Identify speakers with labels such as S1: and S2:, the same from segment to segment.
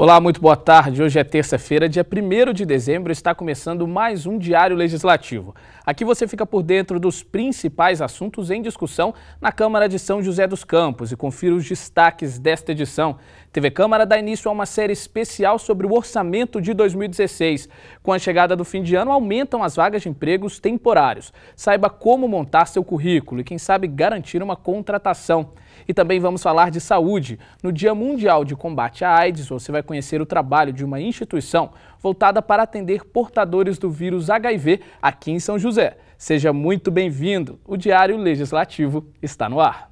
S1: Olá, muito boa tarde. Hoje é terça-feira, dia 1º de dezembro, está começando mais um Diário Legislativo. Aqui você fica por dentro dos principais assuntos em discussão na Câmara de São José dos Campos e confira os destaques desta edição. TV Câmara dá início a uma série especial sobre o orçamento de 2016. Com a chegada do fim de ano, aumentam as vagas de empregos temporários. Saiba como montar seu currículo e, quem sabe, garantir uma contratação. E também vamos falar de saúde. No Dia Mundial de Combate à AIDS, você vai conhecer o trabalho de uma instituição voltada para atender portadores do vírus HIV aqui em São José. Seja muito bem-vindo. O Diário Legislativo está no ar.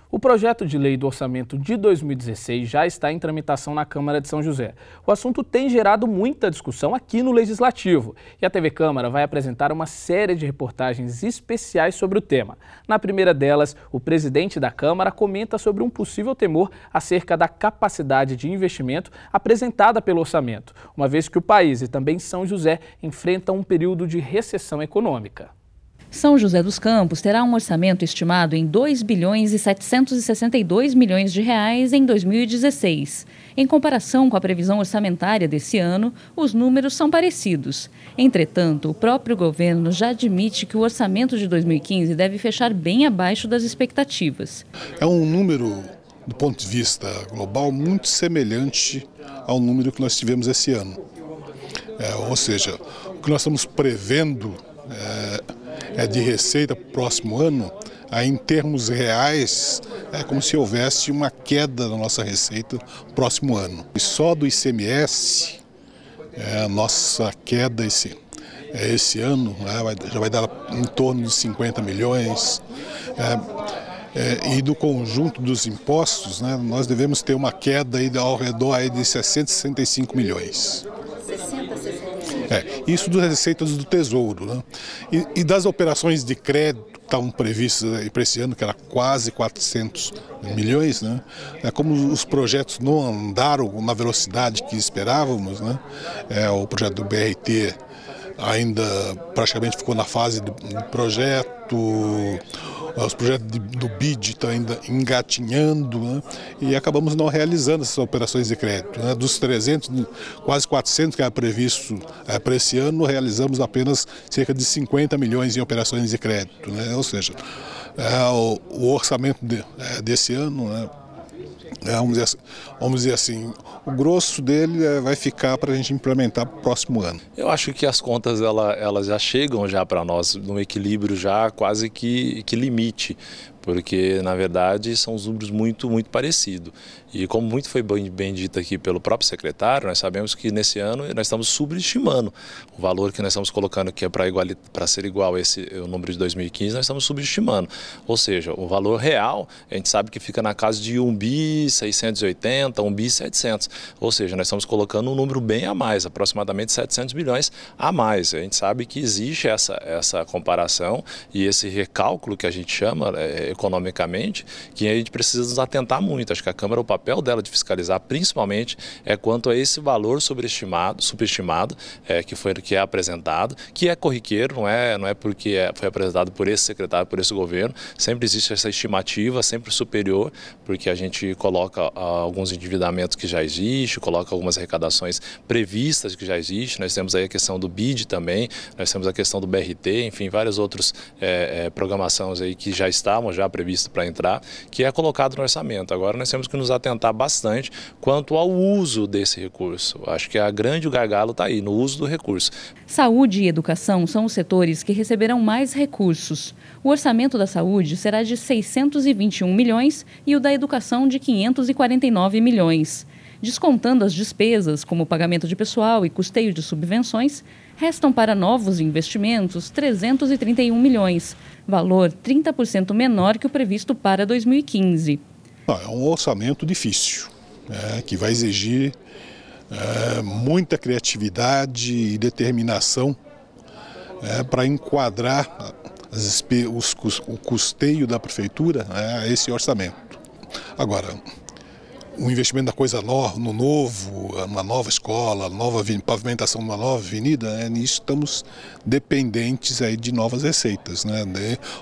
S1: O projeto de lei do orçamento de 2016 já está em tramitação na Câmara de São José. O assunto tem gerado muita discussão aqui no Legislativo e a TV Câmara vai apresentar uma série de reportagens especiais sobre o tema. Na primeira delas, o presidente da Câmara comenta sobre um possível temor acerca da capacidade de investimento apresentada pelo orçamento, uma vez que o país e também São José enfrentam um período de recessão econômica.
S2: São José dos Campos terá um orçamento estimado em 2 bilhões e 762 milhões de reais em 2016. Em comparação com a previsão orçamentária desse ano, os números são parecidos. Entretanto, o próprio governo já admite que o orçamento de 2015 deve fechar bem abaixo das expectativas.
S3: É um número, do ponto de vista global, muito semelhante ao número que nós tivemos esse ano. Ou seja, o que nós estamos prevendo de receita para o próximo ano, em termos reais, é como se houvesse uma queda na nossa receita no próximo ano. E só do ICMS, a nossa queda esse ano já vai dar em torno de 50 milhões. E do conjunto dos impostos, nós devemos ter uma queda ao redor de 665 milhões. Isso das receitas do Tesouro, E das operações de crédito que estavam previstas para esse ano, que era quase 400 milhões, Como os projetos não andaram na velocidade que esperávamos, O projeto do BRT ainda praticamente ficou na fase do projeto, os projetos do BID estão ainda engatinhando, e acabamos não realizando essas operações de crédito. Dos 300, quase 400 que era previsto para esse ano, realizamos apenas cerca de 50 milhões em operações de crédito. Ou seja, o orçamento desse ano, vamos dizer assim, o grosso dele vai ficar para a gente implementar para o próximo ano.
S4: Eu acho que as contas elas já chegam já para nós num equilíbrio já quase que limite, porque na verdade são os números muito parecidos. E como muito foi bem dito aqui pelo próprio secretário, nós sabemos que nesse ano nós estamos subestimando o valor que nós estamos colocando, que é para ser igual o número de 2015, nós estamos subestimando. Ou seja, o valor real, a gente sabe que fica na casa de 1 bi 680, 1 bi 700. Ou seja, nós estamos colocando um número bem a mais, aproximadamente 700 milhões a mais. A gente sabe que existe essa comparação e esse recálculo que a gente chama economicamente, que a gente precisa nos atentar muito. Acho que a Câmara, o papel dela de fiscalizar principalmente é quanto a esse valor superestimado que é apresentado, que é corriqueiro, não é porque foi apresentado por esse secretário, por esse governo. Sempre existe essa estimativa, sempre superior, porque a gente coloca alguns endividamentos que já existem, coloca algumas arrecadações previstas que já existem. Nós temos aí a questão do BID também, nós temos a questão do BRT, enfim, várias outras programações aí que já estavam previstas para entrar, que é colocado no orçamento. Agora nós temos que nos atentar bastante quanto ao uso desse recurso. Acho que a grande gargalo está aí, no uso do recurso.
S2: Saúde e educação são os setores que receberão mais recursos. O orçamento da saúde será de 621 milhões e o da educação de 549 milhões. Descontando as despesas, como o pagamento de pessoal e custeio de subvenções, restam para novos investimentos 331 milhões, valor 30% menor que o previsto para 2015.
S3: É um orçamento difícil, que vai exigir muita criatividade e determinação para enquadrar o custeio da prefeitura a esse orçamento. Agora, um investimento na coisa nova, no novo, uma nova escola, pavimentação de uma nova avenida, né? Nisso estamos dependentes aí de novas receitas, né?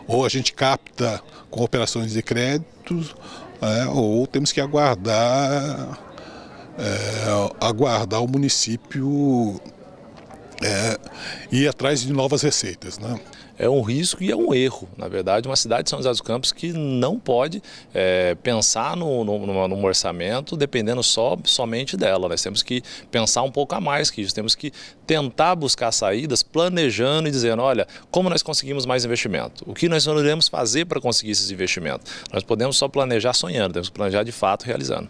S3: Ou a gente capta com operações de crédito, ou temos que aguardar o município ir atrás de novas receitas, né?
S4: É um risco e é um erro, na verdade, uma cidade de São José dos Campos que não pode pensar num orçamento dependendo somente dela. Nós temos que pensar um pouco a mais que isso, temos que tentar buscar saídas planejando e dizendo, olha, como nós conseguimos mais investimento? O que nós iremos fazer para conseguir esses investimentos? Nós podemos só planejar sonhando, temos que planejar de fato realizando.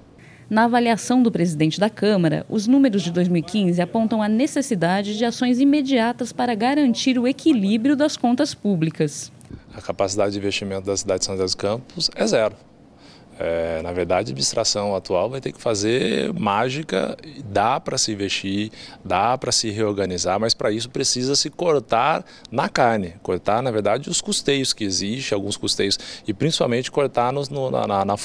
S2: Na avaliação do presidente da Câmara, os números de 2015 apontam a necessidade de ações imediatas para garantir o equilíbrio das contas públicas.
S4: A capacidade de investimento da cidade de São José dos Campos é zero. Na verdade, a administração atual vai ter que fazer mágica, dá para se investir, dá para se reorganizar, mas para isso precisa se cortar na carne, cortar, na verdade, os custeios que existem, alguns custeios, e principalmente cortar na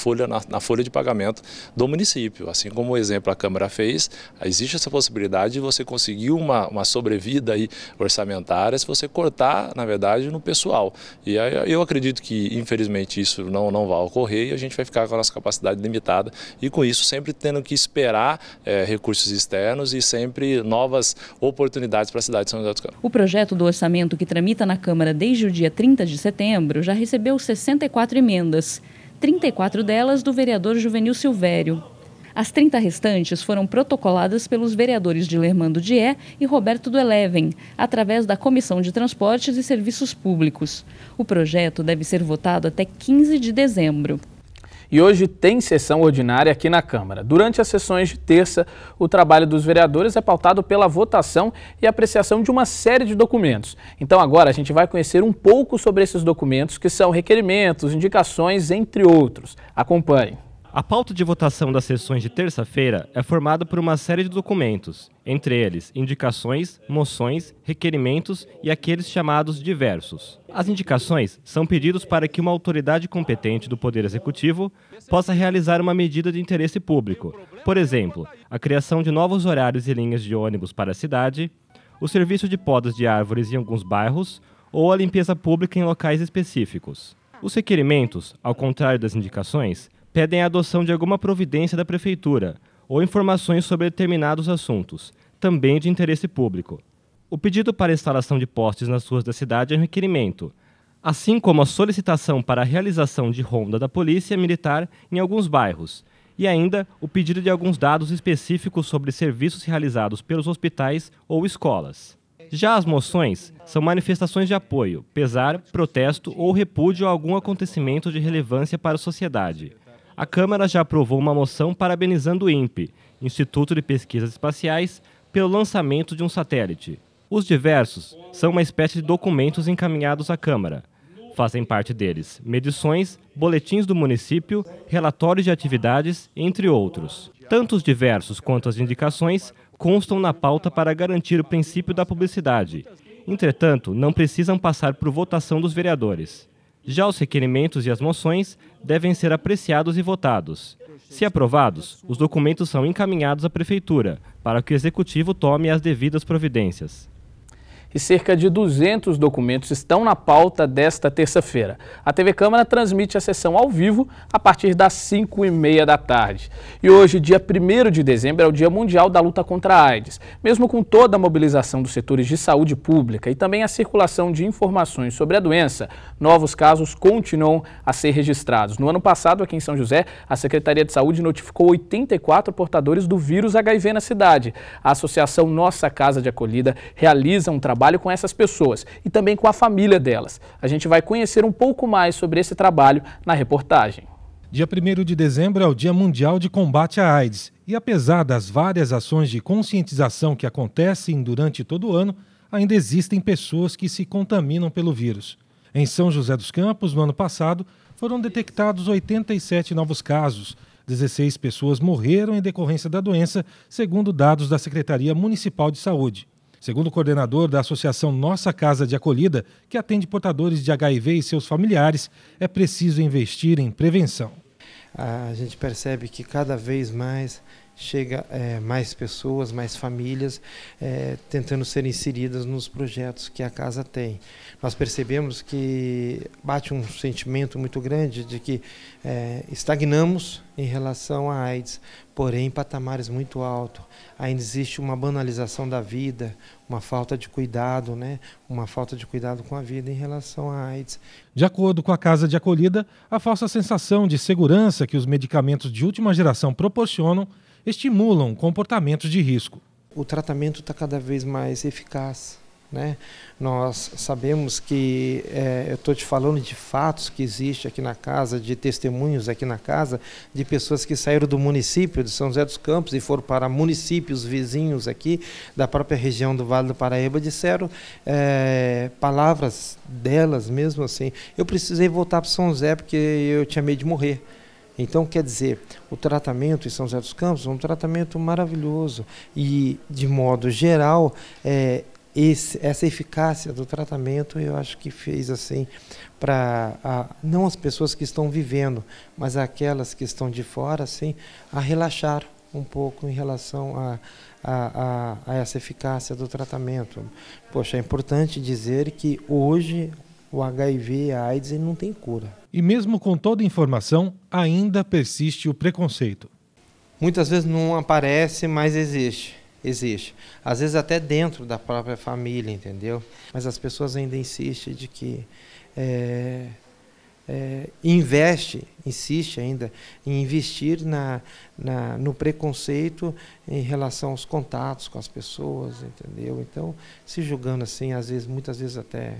S4: folha de pagamento do município. Assim como o exemplo a Câmara fez, existe essa possibilidade de você conseguir uma sobrevida aí orçamentária se você cortar, na verdade, no pessoal. E eu acredito que, infelizmente, isso não vai ocorrer e a gente vai ficar com a nossa capacidade limitada e com isso sempre tendo que esperar recursos externos e sempre novas oportunidades para a cidade de São José dos Campos.
S2: O projeto do orçamento que tramita na Câmara desde o dia 30 de setembro já recebeu 64 emendas, 34 delas do vereador Juvenil Silvério. As 30 restantes foram protocoladas pelos vereadores Dilermando Dié e Roberto do Eleven, através da Comissão de Transportes e Serviços Públicos. O projeto deve ser votado até 15 de dezembro.
S1: E hoje tem sessão ordinária aqui na Câmara. Durante as sessões de terça, o trabalho dos vereadores é pautado pela votação e apreciação de uma série de documentos. Então agora a gente vai conhecer um pouco sobre esses documentos, que são requerimentos, indicações, entre outros. Acompanhe.
S5: A pauta de votação das sessões de terça-feira é formada por uma série de documentos, entre eles indicações, moções, requerimentos e aqueles chamados diversos. As indicações são pedidos para que uma autoridade competente do Poder Executivo possa realizar uma medida de interesse público. Por exemplo, a criação de novos horários e linhas de ônibus para a cidade, o serviço de podas de árvores em alguns bairros ou a limpeza pública em locais específicos. Os requerimentos, ao contrário das indicações, pedem a adoção de alguma providência da Prefeitura ou informações sobre determinados assuntos, também de interesse público. O pedido para instalação de postes nas ruas da cidade é um requerimento, assim como a solicitação para a realização de ronda da Polícia Militar em alguns bairros, e ainda o pedido de alguns dados específicos sobre serviços realizados pelos hospitais ou escolas. Já as moções são manifestações de apoio, pesar, protesto ou repúdio a algum acontecimento de relevância para a sociedade. A Câmara já aprovou uma moção parabenizando o INPE, Instituto de Pesquisas Espaciais, pelo lançamento de um satélite. Os diversos são uma espécie de documentos encaminhados à Câmara. Fazem parte deles medições, boletins do município, relatórios de atividades, entre outros. Tanto os diversos quanto as indicações constam na pauta para garantir o princípio da publicidade. Entretanto, não precisam passar por votação dos vereadores. Já os requerimentos e as moções devem ser apreciados e votados. Se aprovados, os documentos são encaminhados à Prefeitura, para que o Executivo tome as devidas providências.
S1: E cerca de 200 documentos estão na pauta desta terça-feira. A TV Câmara transmite a sessão ao vivo a partir das 5h30 da tarde. E hoje, dia 1º de dezembro, é o Dia Mundial da Luta contra a AIDS. Mesmo com toda a mobilização dos setores de saúde pública e também a circulação de informações sobre a doença, novos casos continuam a ser registrados. No ano passado, aqui em São José, a Secretaria de Saúde notificou 84 portadores do vírus HIV na cidade. A Associação Nossa Casa de Acolhida realiza um trabalho com essas pessoas e também com a família delas. A gente vai conhecer um pouco mais sobre esse trabalho na reportagem.
S6: Dia 1º de dezembro é o Dia Mundial de Combate à AIDS e apesar das várias ações de conscientização que acontecem durante todo o ano, ainda existem pessoas que se contaminam pelo vírus. Em São José dos Campos, no ano passado, foram detectados 87 novos casos. 16 pessoas morreram em decorrência da doença, segundo dados da Secretaria Municipal de Saúde. Segundo o coordenador da Associação Nossa Casa de Acolhida, que atende portadores de HIV e seus familiares, é preciso investir em prevenção.
S7: A gente percebe que cada vez mais chega mais pessoas, mais famílias tentando ser inseridas nos projetos que a casa tem. Nós percebemos que bate um sentimento muito grande de que estagnamos em relação à AIDS, porém em patamares muito altos. Ainda existe uma banalização da vida, uma falta de cuidado, uma falta de cuidado com a vida em relação à AIDS.
S6: De acordo com a Casa de Acolhida, a falsa sensação de segurança que os medicamentos de última geração proporcionam estimulam comportamentos de risco.
S7: O tratamento está cada vez mais eficaz, Nós sabemos que, eu estou te falando de fatos que existem aqui na casa, de testemunhos aqui na casa, de pessoas que saíram do município de São José dos Campos e foram para municípios vizinhos aqui, da própria região do Vale do Paraíba, disseram palavras delas mesmo assim: eu precisei voltar para São José porque eu tinha medo de morrer. Então, quer dizer, o tratamento em São José dos Campos é um tratamento maravilhoso e, de modo geral, essa eficácia do tratamento, eu acho que fez assim para não as pessoas que estão vivendo, mas aquelas que estão de fora, assim, a relaxar um pouco em relação a essa eficácia do tratamento. Poxa, é importante dizer que hoje o HIV e a AIDS não tem cura.
S6: E mesmo com toda a informação, ainda persiste o preconceito.
S7: Muitas vezes não aparece, mas existe. Às vezes até dentro da própria família, entendeu? Mas as pessoas ainda insistem de que insiste ainda em investir no preconceito em relação aos contatos com as pessoas, entendeu? Então, se julgando assim, muitas vezes até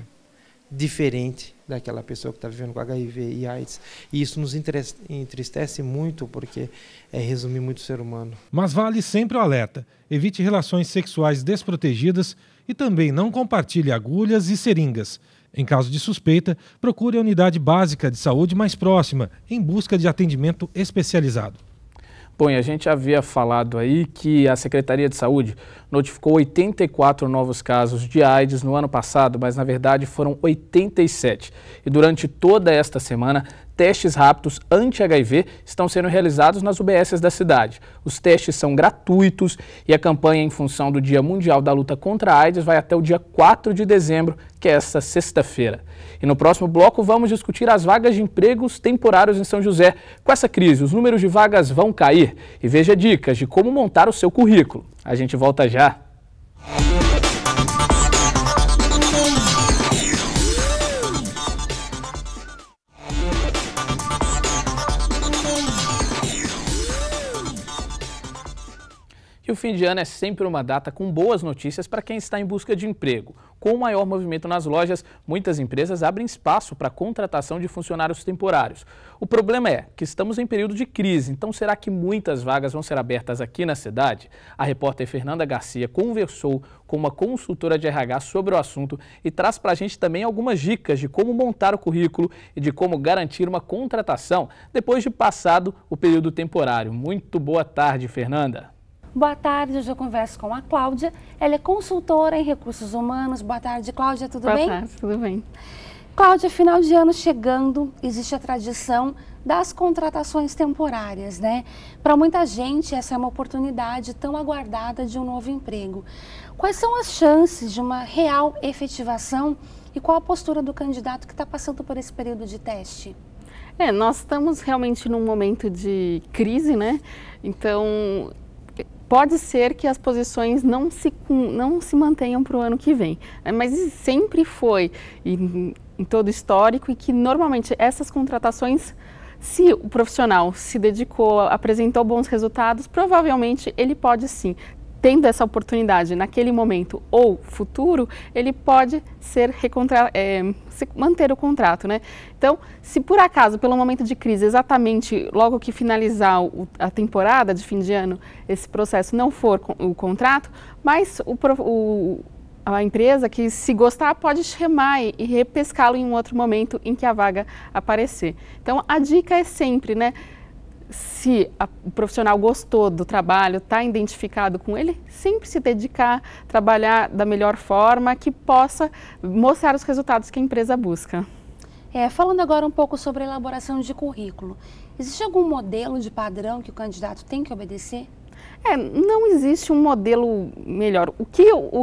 S7: diferente daquela pessoa que está vivendo com HIV e AIDS. E isso nos entristece muito, porque resume muito o ser humano.
S6: Mas vale sempre o alerta: evite relações sexuais desprotegidas e também não compartilhe agulhas e seringas. Em caso de suspeita, procure a unidade básica de saúde mais próxima, em busca de atendimento especializado.
S1: Bom, e a gente havia falado aí que a Secretaria de Saúde notificou 84 novos casos de AIDS no ano passado, mas na verdade foram 87. E durante toda esta semana, testes rápidos anti-HIV estão sendo realizados nas UBSs da cidade. Os testes são gratuitos e a campanha em função do Dia Mundial da Luta contra a AIDS vai até o dia 4 de dezembro, que é esta sexta-feira. E no próximo bloco vamos discutir as vagas de empregos temporários em São José. Com essa crise, os números de vagas vão cair? E veja dicas de como montar o seu currículo. A gente volta já. E o fim de ano é sempre uma data com boas notícias para quem está em busca de emprego. Com o maior movimento nas lojas, muitas empresas abrem espaço para a contratação de funcionários temporários. O problema é que estamos em período de crise, então será que muitas vagas vão ser abertas aqui na cidade? A repórter Fernanda Garcia conversou com uma consultora de RH sobre o assunto e traz para a gente também algumas dicas de como montar o currículo e de como garantir uma contratação depois de passado o período temporário. Muito boa tarde, Fernanda.
S8: Boa tarde, hoje eu converso com a Cláudia, ela é consultora em recursos humanos. Boa tarde, Cláudia, tudo bem?
S9: Boa tarde, tudo bem.
S8: Cláudia, final de ano chegando, existe a tradição das contratações temporárias, Para muita gente, essa é uma oportunidade tão aguardada de um novo emprego. Quais são as chances de uma real efetivação e qual a postura do candidato que está passando por esse período de teste?
S9: Nós estamos realmente num momento de crise, Então, pode ser que as posições não se mantenham para o ano que vem, mas sempre foi em todo o histórico, e que normalmente essas contratações, se o profissional se dedicou, apresentou bons resultados, provavelmente ele pode sim, tendo essa oportunidade naquele momento ou futuro, ele pode manter o contrato, Então, se por acaso, pelo momento de crise, exatamente logo que finalizar a temporada de fim de ano, esse processo não for o contrato, mas a empresa que, se gostar, pode chamar e repescá-lo em um outro momento em que a vaga aparecer. Então, a dica é sempre, se o profissional gostou do trabalho, está identificado com ele, sempre se dedicar, trabalhar da melhor forma, que possa mostrar os resultados que a empresa busca.
S8: Falando agora um pouco sobre a elaboração de currículo, existe algum modelo de padrão que o candidato tem que obedecer?
S9: Não existe um modelo melhor. O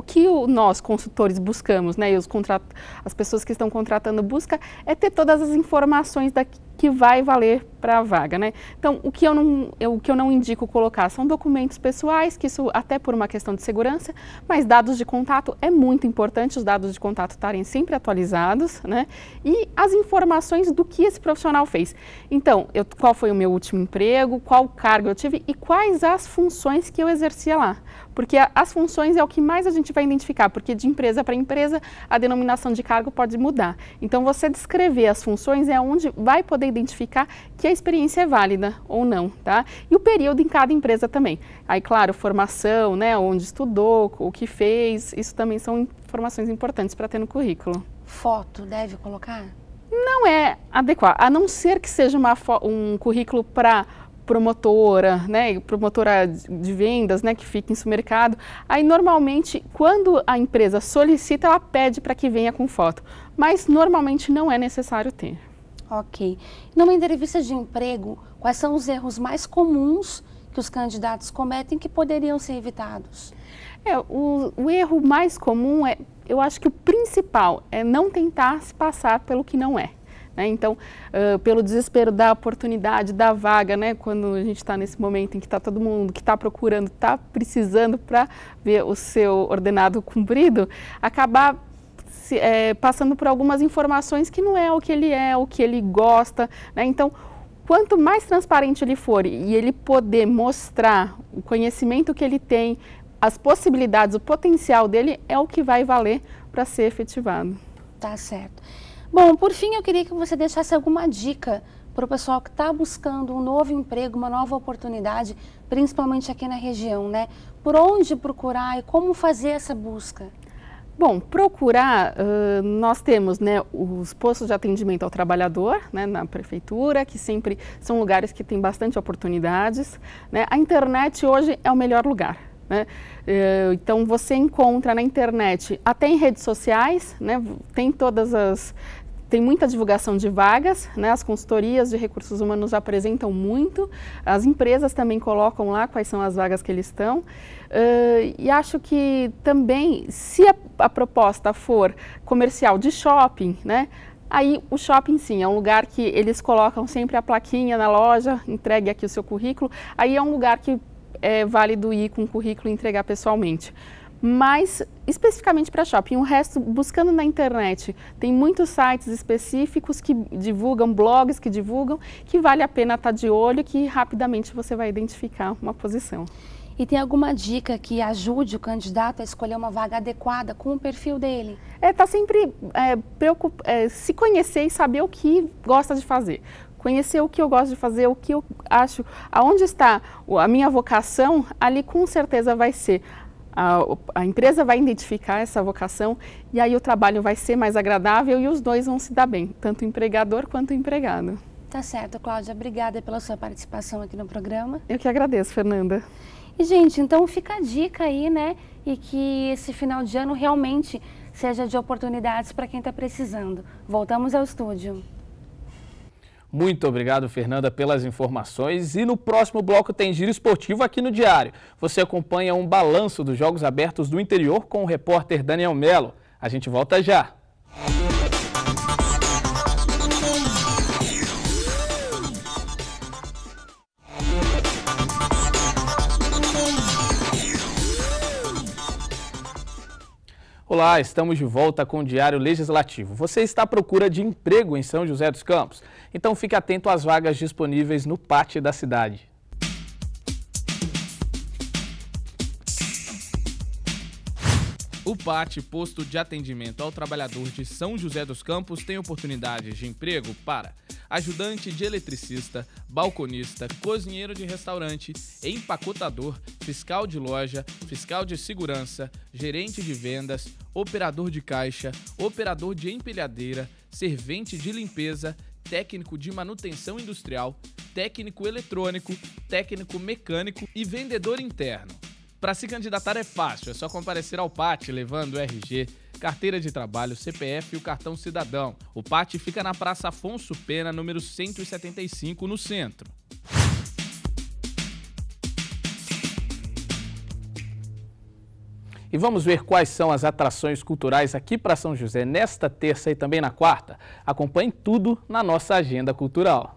S9: que nós, consultores, buscamos, né, e as pessoas que estão contratando buscam é ter todas as informações que vai valer para a vaga, né? Então, o que eu não indico colocar são documentos pessoais, que isso até por uma questão de segurança, mas dados de contato é muito importante, os dados de contato estarem sempre atualizados, né? E as informações do que esse profissional fez. Então, qual foi o meu último emprego, qual cargo eu tive e quais as funções que eu exercia lá. Porque as funções é o que mais a gente vai identificar, porque de empresa para empresa a denominação de cargo pode mudar. Então, você descrever as funções é onde vai poder identificar que a experiência é válida ou não, tá? E o período em cada empresa também. Aí, claro, formação, né, onde estudou, o que fez, isso também são informações importantes para ter no currículo.
S8: Foto deve colocar?
S9: Não é adequado, a não ser que seja um currículo para promotora, né, promotora de vendas, né, que fica em supermercado. Aí, normalmente, quando a empresa solicita, ela pede para que venha com foto, mas normalmente não é necessário ter.
S8: Ok. Numa entrevista de emprego, quais são os erros mais comuns que os candidatos cometem que poderiam ser evitados?
S9: O erro mais comum eu acho que o principal é não tentar se passar pelo que não é. Então, pelo desespero da oportunidade, da vaga, né, quando a gente está nesse momento em que está todo mundo que está procurando, está precisando para ver o seu ordenado cumprido, acabar passando por algumas informações que não é o que ele gosta, né? Então, quanto mais transparente ele for e ele poder mostrar o conhecimento que ele tem, as possibilidades, o potencial dele, é o que vai valer para ser efetivado.
S8: Tá certo. Bom, por fim, eu queria que você deixasse alguma dica para o pessoal que está buscando um novo emprego, uma nova oportunidade, principalmente aqui na região, né? Por onde procurar e como fazer essa busca?
S9: Bom, procurar, nós temos, né, os postos de atendimento ao trabalhador, né, na prefeitura, que sempre são lugares que têm bastante oportunidades, né? A internet hoje é o melhor lugar, né? Então, você encontra na internet, até em redes sociais, né, tem muita divulgação de vagas, né? As consultorias de recursos humanos apresentam muito, as empresas também colocam lá quais são as vagas que eles estão. E acho que também, se a proposta for comercial de shopping, né? Aí o shopping sim, é um lugar que eles colocam sempre a plaquinha na loja, entregue aqui o seu currículo, aí é um lugar que é válido ir com o currículo e entregar pessoalmente. Mas, especificamente para shopping, o resto, buscando na internet, tem muitos sites específicos que divulgam, blogs que divulgam, que vale a pena estar de olho, que rapidamente você vai identificar uma posição.
S8: E tem alguma dica que ajude o candidato a escolher uma vaga adequada com o perfil dele?
S9: Tá sempre se conhecer e saber o que gosta de fazer. Conhecer o que eu gosto de fazer, o que eu acho, aonde está a minha vocação, ali com certeza vai ser. A empresa vai identificar essa vocação e aí o trabalho vai ser mais agradável e os dois vão se dar bem, tanto o empregador quanto o empregado.
S8: Tá certo, Cláudia. Obrigada pela sua participação aqui no programa.
S9: Eu que agradeço, Fernanda.
S8: E, gente, então fica a dica aí, né? E que esse final de ano realmente seja de oportunidades para quem está precisando. Voltamos ao estúdio.
S1: Muito obrigado, Fernanda, pelas informações. E no próximo bloco tem Giro Esportivo aqui no Diário. Você acompanha um balanço dos Jogos Abertos do Interior com o repórter Daniel Melo. A gente volta já. Olá, estamos de volta com o Diário Legislativo. Você está à procura de emprego em São José dos Campos? Então fique atento às vagas disponíveis no PAT da cidade. O PAT, Posto de Atendimento ao Trabalhador de São José dos Campos, tem oportunidades de emprego para ajudante de eletricista, balconista, cozinheiro de restaurante, empacotador, fiscal de loja, fiscal de segurança, gerente de vendas, operador de caixa, operador de empilhadeira, servente de limpeza, técnico de manutenção industrial, técnico eletrônico, técnico mecânico e vendedor interno. Para se candidatar é fácil, é só comparecer ao PAT levando o RG, carteira de trabalho, CPF e o cartão cidadão. O pátio fica na Praça Afonso Pena, número 175, no centro. E vamos ver quais são as atrações culturais aqui para São José nesta terça e também na quarta. Acompanhe tudo na nossa agenda cultural.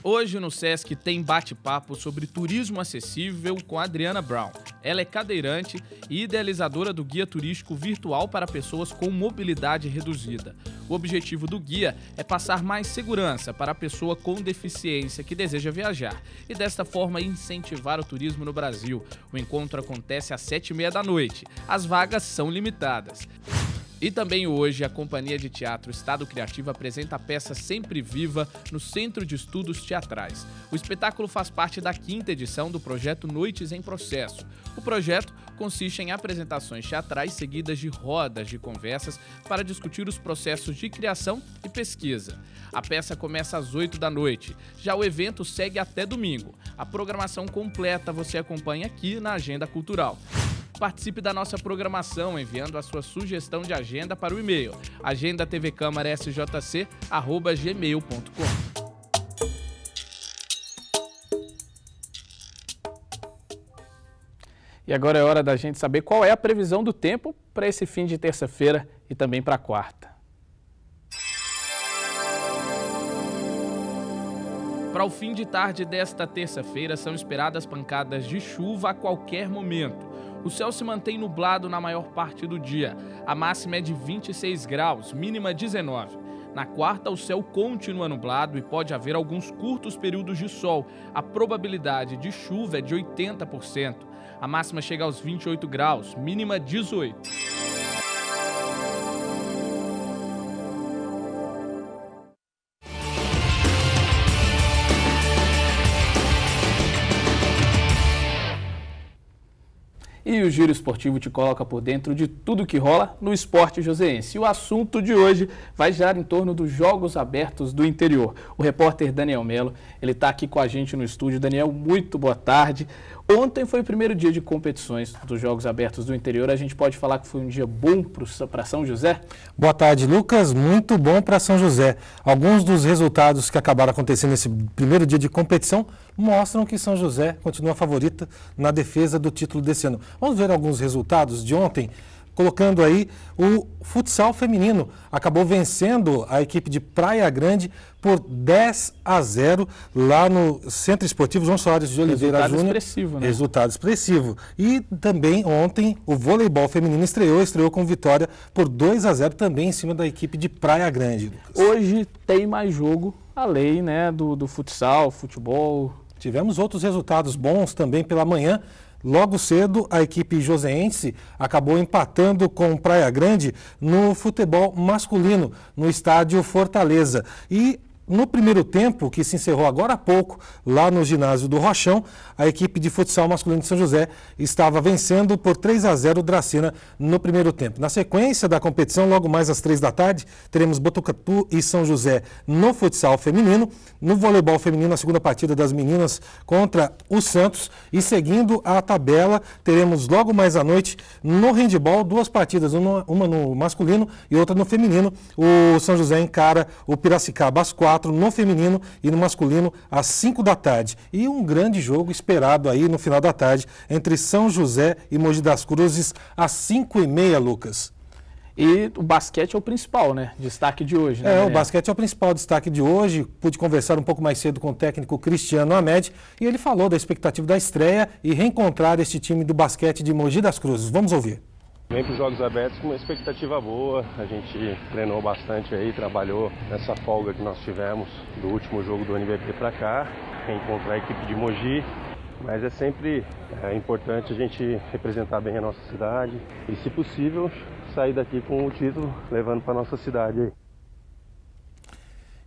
S1: Hoje no Sesc tem bate-papo sobre turismo acessível com a Adriana Brown. Ela é cadeirante e idealizadora do guia turístico virtual para pessoas com mobilidade reduzida. O objetivo do guia é passar mais segurança para a pessoa com deficiência que deseja viajar e desta forma incentivar o turismo no Brasil. O encontro acontece às 7h30 da noite. As vagas são limitadas. E também hoje a Companhia de Teatro Estado Criativo apresenta a peça Sempre Viva no Centro de Estudos Teatrais. O espetáculo faz parte da 5ª edição do projeto Noites em Processo. O projeto consiste em apresentações teatrais seguidas de rodas de conversas para discutir os processos de criação e pesquisa. A peça começa às 8 da noite. Já o evento segue até domingo. A programação completa você acompanha aqui na Agenda Cultural. Participe da nossa programação enviando a sua sugestão de agenda para o e-mail agendatvcâmarasjc@gmail.com. E agora é hora da gente saber qual é a previsão do tempo para esse fim de terça-feira e também para a quarta. Para o fim de tarde desta terça-feira são esperadas pancadas de chuva a qualquer momento. O céu se mantém nublado na maior parte do dia. A máxima é de 26 graus, mínima 19. Na quarta, o céu continua nublado e pode haver alguns curtos períodos de sol. A probabilidade de chuva é de 80%. A máxima chega aos 28 graus, mínima 18. E o Giro Esportivo te coloca por dentro de tudo que rola no esporte joseense. E o assunto de hoje vai girar em torno dos Jogos Abertos do Interior. O repórter Daniel Melo, ele está aqui com a gente no estúdio. Daniel, muito boa tarde. Ontem foi o primeiro dia de competições dos Jogos Abertos do Interior. A gente pode falar que foi um dia bom para São José?
S6: Boa tarde, Lucas. Muito bom para São José. Alguns dos resultados que acabaram acontecendo nesse primeiro dia de competição mostram que São José continua favorita na defesa do título desse ano. Vamos ver alguns resultados de ontem. Colocando aí, o futsal feminino acabou vencendo a equipe de Praia Grande por 10-0 lá no Centro Esportivo João Soares de Oliveira Júnior. Resultado expressivo, né? Resultado expressivo. E também ontem o voleibol feminino estreou com vitória por 2-0 também em cima da equipe de Praia Grande, Lucas.
S1: Hoje tem mais jogo, além, né, do futsal, futebol.
S6: Tivemos outros resultados bons também pela manhã. Logo cedo, a equipe joseense acabou empatando com Praia Grande no futebol masculino, no estádio Fortaleza. E no primeiro tempo, que se encerrou agora há pouco, lá no ginásio do Rochão, a equipe de futsal masculino de São José estava vencendo por 3-0 o Dracena no primeiro tempo. Na sequência da competição, logo mais às 3 da tarde, teremos Botucatu e São José no futsal feminino, no voleibol feminino, a segunda partida das meninas contra o Santos, e seguindo a tabela, teremos logo mais à noite no handebol 2 partidas, uma no masculino e outra no feminino. O São José encara o Piracicaba às 4 no feminino e no masculino às 5 da tarde. E um grande jogo esperado aí no final da tarde entre São José e Mogi das Cruzes às 5h30, Lucas.
S1: E o basquete é o principal, né? Destaque de hoje, né?
S6: O basquete é o principal destaque de hoje. Pude conversar um pouco mais cedo com o técnico Cristiano Amed e ele falou da expectativa da estreia e reencontrar este time do basquete de Mogi das Cruzes. Vamos ouvir.
S10: Vem para os Jogos Abertos com uma expectativa boa, a gente treinou bastante aí, trabalhou nessa folga que nós tivemos do último jogo do NBB para cá, reencontrar a equipe de Mogi, mas é sempre importante a gente representar bem a nossa cidade e, se possível, sair daqui com o título, levando para a nossa cidade aí.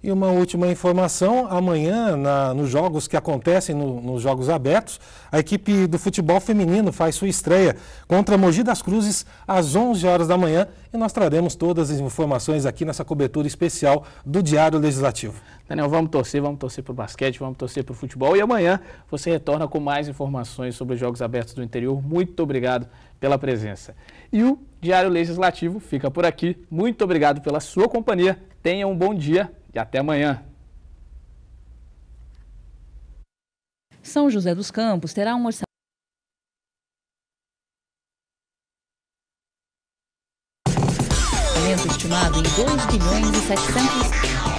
S6: E uma última informação, amanhã, nos jogos que acontecem nos Jogos Abertos, a equipe do futebol feminino faz sua estreia contra Mogi das Cruzes às 11 horas da manhã e nós traremos todas as informações aqui nessa cobertura especial do Diário Legislativo.
S1: Daniel, vamos torcer para o basquete, vamos torcer para o futebol e amanhã você retorna com mais informações sobre os Jogos Abertos do Interior. Muito obrigado pela presença. E o Diário Legislativo fica por aqui. Muito obrigado pela sua companhia. Tenha um bom dia e até amanhã.
S2: São José dos Campos terá um orçamento estimado em 2,7 bilhões